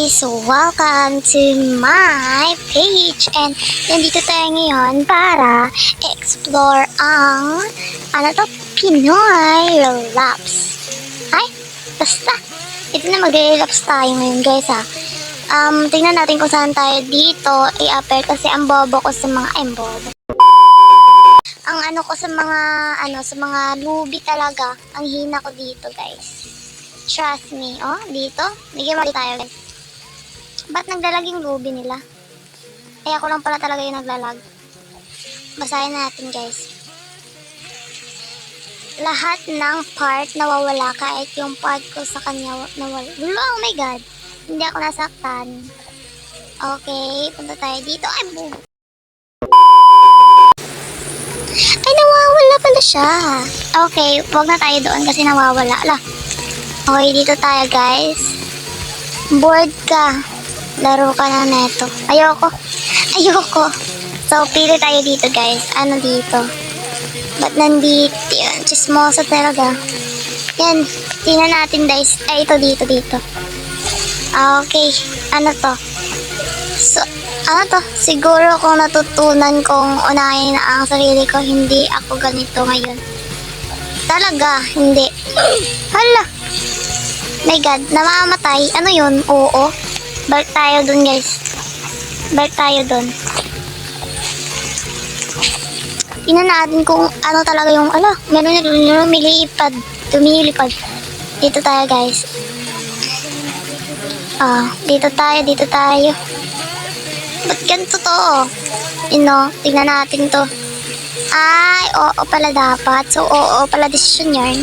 guys! Welcome to my page and nandito tayo ngayon para explore ang Pinoy relapse. Ay, basta ito na, magre-relapse tayo ngayon guys ha. Tingnan natin kung saan tayo dito i-upper kasi ang bobo ko sa mga bobo. Ang ko sa mga lubi talaga, ang hina ko dito guys. Trust me. Oh, dito. Bigyan mo tayo guys. Ba't naglalag yung lubi nila? Ay, ako lang pala talaga yung naglalag. Basahin natin guys. Lahat ng part nawawala kahit yung part ko sa kanya nawala. Oh my god. Hindi ako nasaktan. Okay, punta tayo dito. Ay, boom. Ay, nawawala pala siya. Okay, huwag na tayo doon kasi nawawala. Ala. Okay, dito tayo guys. Bored ka. Laro ka na neto. Ayoko. So, pili tayo dito guys. Ano dito? Ba't nandito yun? Chismoso talaga. Yan. Tingnan natin guys. Ay, ito dito. Okay. Ano to? So, siguro kung natutunan kong unahin na ang sarili ko, hindi ako ganito ngayon. Talaga, hindi. Hala. My god, namamatay. Ano yun? Oo. Balik tayo dun guys. Balik tayo dun. Tingnan natin kung ano talaga yung meron yung lumilipad. Dito tayo guys. Dito tayo. Ba't ganito to? Tingnan natin to. Ay, oo pala dapat. So, oo pala desisyon yarn.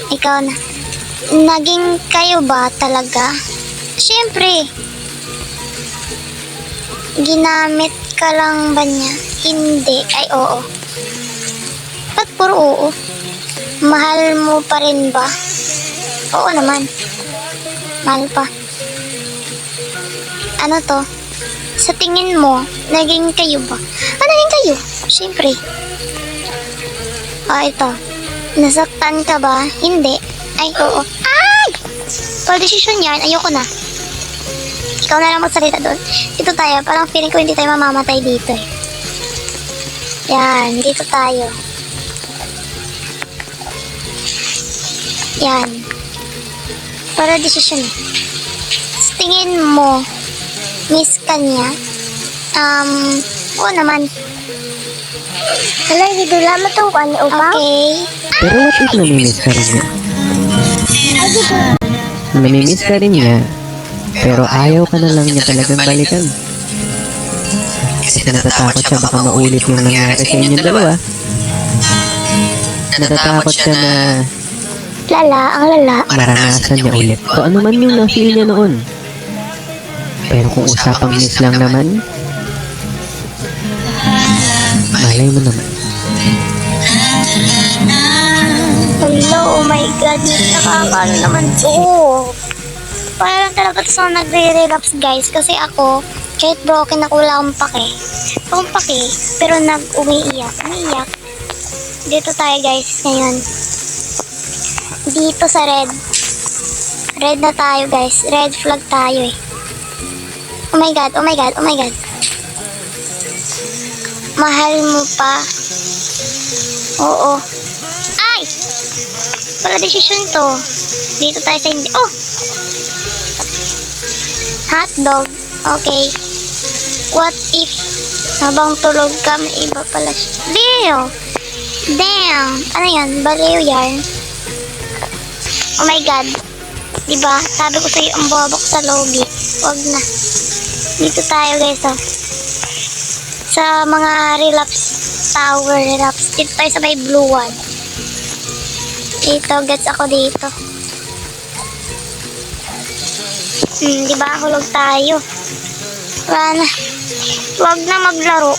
Ikaw na. Naging kayo ba talaga? Siyempre. Ginamit ka lang ba niya? Hindi. Ay, oo. Ba't puro oo? Mahal mo pa rin ba? Oo naman. Mahal pa. Ano to? Sa tingin mo, naging kayo ba? Naging kayo? Siyempre. Ito. Nasaktan ka ba? Hindi. Ay, oo. Ay! Pag desisyon yan, ayoko na. Ikaw na lang magsalita doon. Dito tayo. Parang feeling ko hindi tayo mamamatay dito eh. Yan. Dito tayo. Yan. Para desisyon eh. Sa tingin mo, miss ka niya? Oo naman. Hala, hindi lang matungkuan ni Upang. Okay. Pero what if namimiss ka rin niya? Namimiss ka rin niya, pero ayaw ka na lang niya talagang balikan. Kasi natatakot siya baka maulit yung nangyari sa inyong dalawa. Natatakot siya na ang lala. maranasan niya ulit. So ano man yung na-feel niya noon. Pero kung usapang miss lang naman, malay mo naman. Hello, oh my god, nakakano naman to. Parang talaga ito sa nagre-relapse guys. Kasi ako, kahit broken ako, wala akong pake. Pero umiiyak. Dito tayo guys ngayon. Dito sa red. Red na tayo guys. Red flag tayo eh. Oh my god. Mahal mo pa. Oo. Ay! Wala desisyon to. Dito tayo sa hindi. Oh! Hotdog. Okay. What if habang tulog ka, may iba pala siya. Damn! Ano yan? Baliw yan. Oh my god. Diba? Sabi ko sa'yo, ang bobok sa logi. Wag na. Dito tayo guys oh. Sa mga relapse. Dito tayo sa may blue one. Dito, gets ako dito. Diba? Hulog tayo. Wala na. Huwag na maglaro.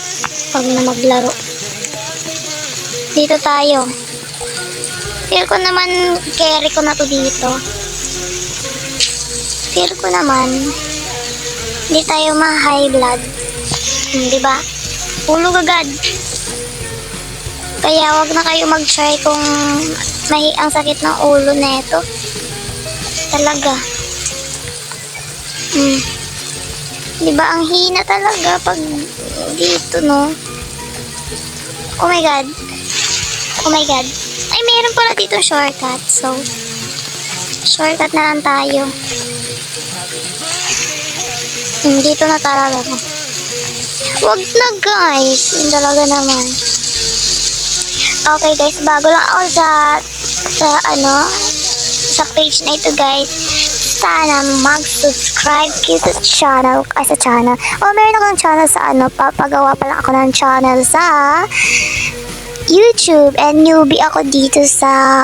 Dito tayo. Feel ko naman, carry ko na to dito. Feel ko naman, hindi tayo ma-high blood. Diba? Hulog agad. Kaya wag na kayo mag-try kung ang sakit ng ulo neto. Talaga. Hmm. Diba, ang hina talaga pag dito, no? Oh my God. Oh my God. Ay, meron pala dito shortcut. So, shortcut na lang tayo. Dito na talaga mo. Wag na, guys. Yun talaga naman. Okay, guys. Bago lang ako sa page na ito, guys. Sana mag-subscribe kayo sa channel. Meron akong channel sa papagawa pa lang ako ng channel sa YouTube. And newbie ako dito sa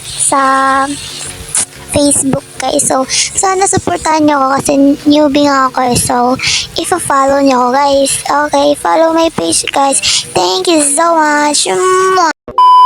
sa Facebook, guys. So, sana supportahan nyo ako kasi newbie nga ako. So, if-follow nyo ako, guys. Okay, follow my page, guys. Thank you so much. Mwah!